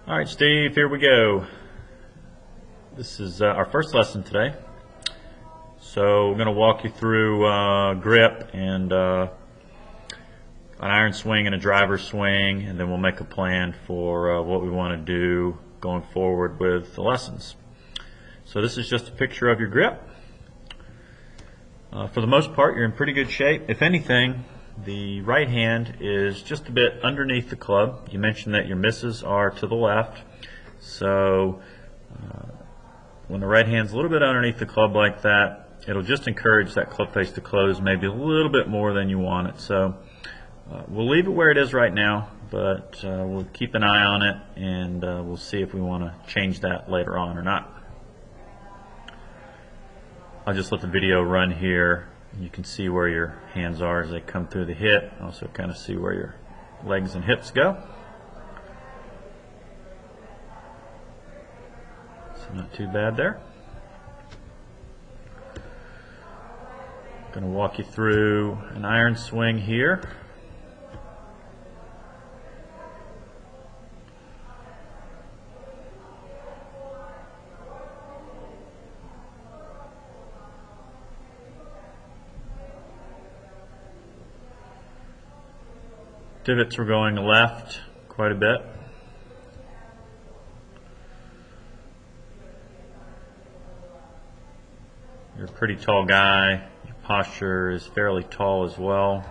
All right, Steve, here we go. This is our first lesson today. So we're going to walk you through grip and an iron swing and a driver swing, and then we'll make a plan for what we want to do going forward with the lessons. So this is just a picture of your grip. For the most part, you're in pretty good shape. If anything, the right hand is just a bit underneath the club. You mentioned that your misses are to the left. So when the right hand's a little bit underneath the club like that, it'll just encourage that club face to close maybe a little bit more than you want it. So we'll leave it where it is right now, but we'll keep an eye on it, and we'll see if we want to change that later on or not. I'll just let the video run here. You can see where your hands are as they come through the hit. Also kind of see where your legs and hips go. So not too bad there. Going to walk you through an iron swing here. Divots were going left quite a bit. You're a pretty tall guy. Your posture is fairly tall as well,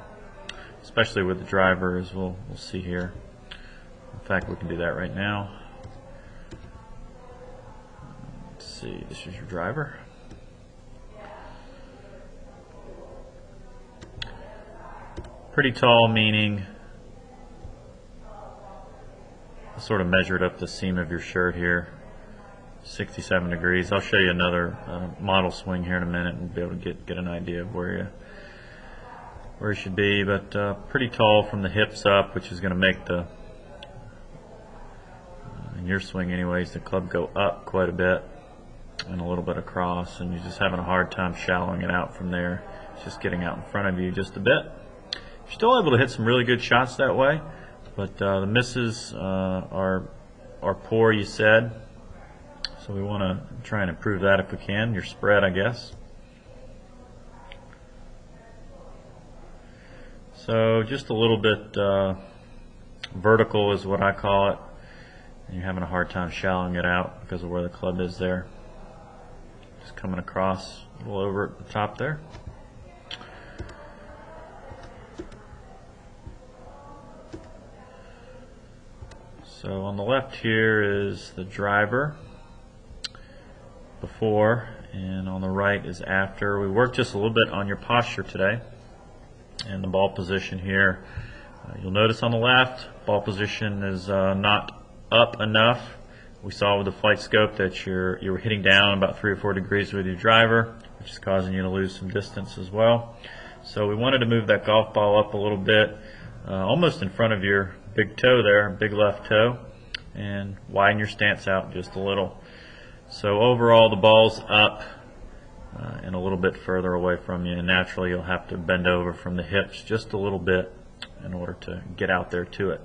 especially with the driver, as we'll see here. In fact, we can do that right now. Let's see, this is your driver. Pretty tall meaning sort of measured up the seam of your shirt here, 67 degrees. I'll show you another model swing here in a minute and be able to get an idea of where you should be. But pretty tall from the hips up, which is going to make the in your swing anyways, the club go up quite a bit and a little bit across, and you're just having a hard time shallowing it out from there. It's just getting out in front of you just a bit. You're still able to hit some really good shots that way, but the misses are poor, you said. So we want to try and improve that if we can. Your spread, I guess. So just a little bit vertical is what I call it. And you're having a hard time shallowing it out because of where the club is there. Just coming across a little over at the top there. So on the left here is the driver before, and on the right is after. We worked just a little bit on your posture today and the ball position here. You'll notice on the left, ball position is not up enough. We saw with the flight scope that you're hitting down about 3 or 4 degrees with your driver, which is causing you to lose some distance as well. So we wanted to move that golf ball up a little bit, almost in front of your big toe there, big left toe, and widen your stance out just a little. So overall the ball's up and a little bit further away from you, and naturally you'll have to bend over from the hips just a little bit in order to get out there to it.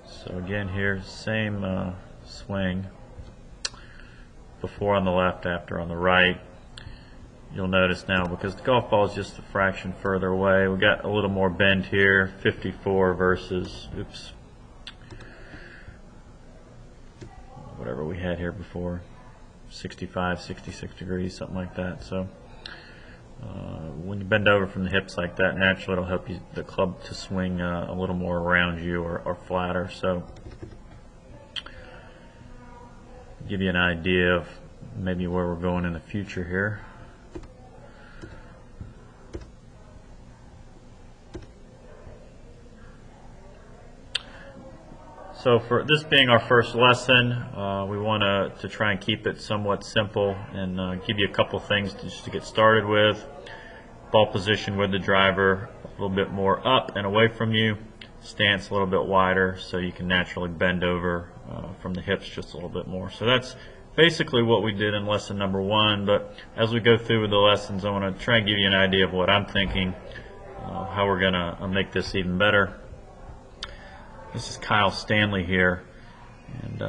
So again here, same swing, before on the left, after on the right. You'll notice now, because the golf ball is just a fraction further away, we got a little more bend here, 54 versus, whatever we had here before, 65, 66 degrees, something like that. So when you bend over from the hips like that, naturally it'll help you, the club to swing a little more around you or flatter. So give you an idea of maybe where we're going in the future here. So for this being our first lesson, we want to try and keep it somewhat simple and give you a couple things just to get started with. Ball position with the driver a little bit more up and away from you. Stance a little bit wider so you can naturally bend over from the hips just a little bit more. So that's basically what we did in lesson number 1, but as we go through with the lessons, I want to try and give you an idea of what I'm thinking how we're going to make this even better. This is Kyle Stanley here, and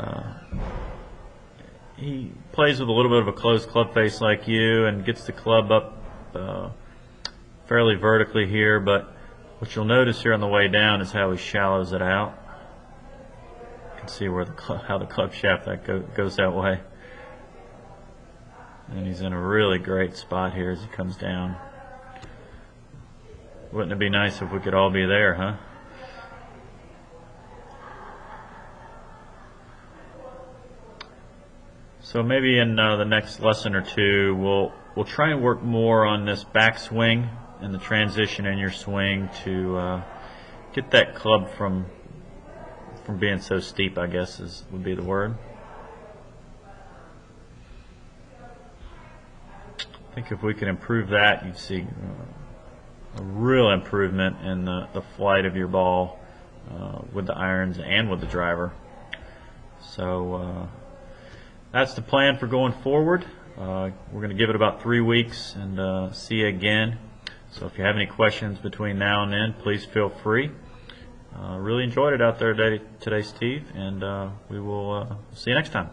he plays with a little bit of a closed club face like you and gets the club up fairly vertically here, but what you'll notice here on the way down is how he shallows it out. You can see where how the club shaft goes that way. And he's in a really great spot here as he comes down. Wouldn't it be nice if we could all be there, huh? So maybe in the next lesson or two, we'll try and work more on this backswing and the transition in your swing to get that club from being so steep, I guess would be the word. I think if we can improve that, you'd see a real improvement in the flight of your ball with the irons and with the driver. So that's the plan for going forward. We're going to give it about 3 weeks and see you again. So if you have any questions between now and then, please feel free. Really enjoyed it out there today, Steve, and we will see you next time.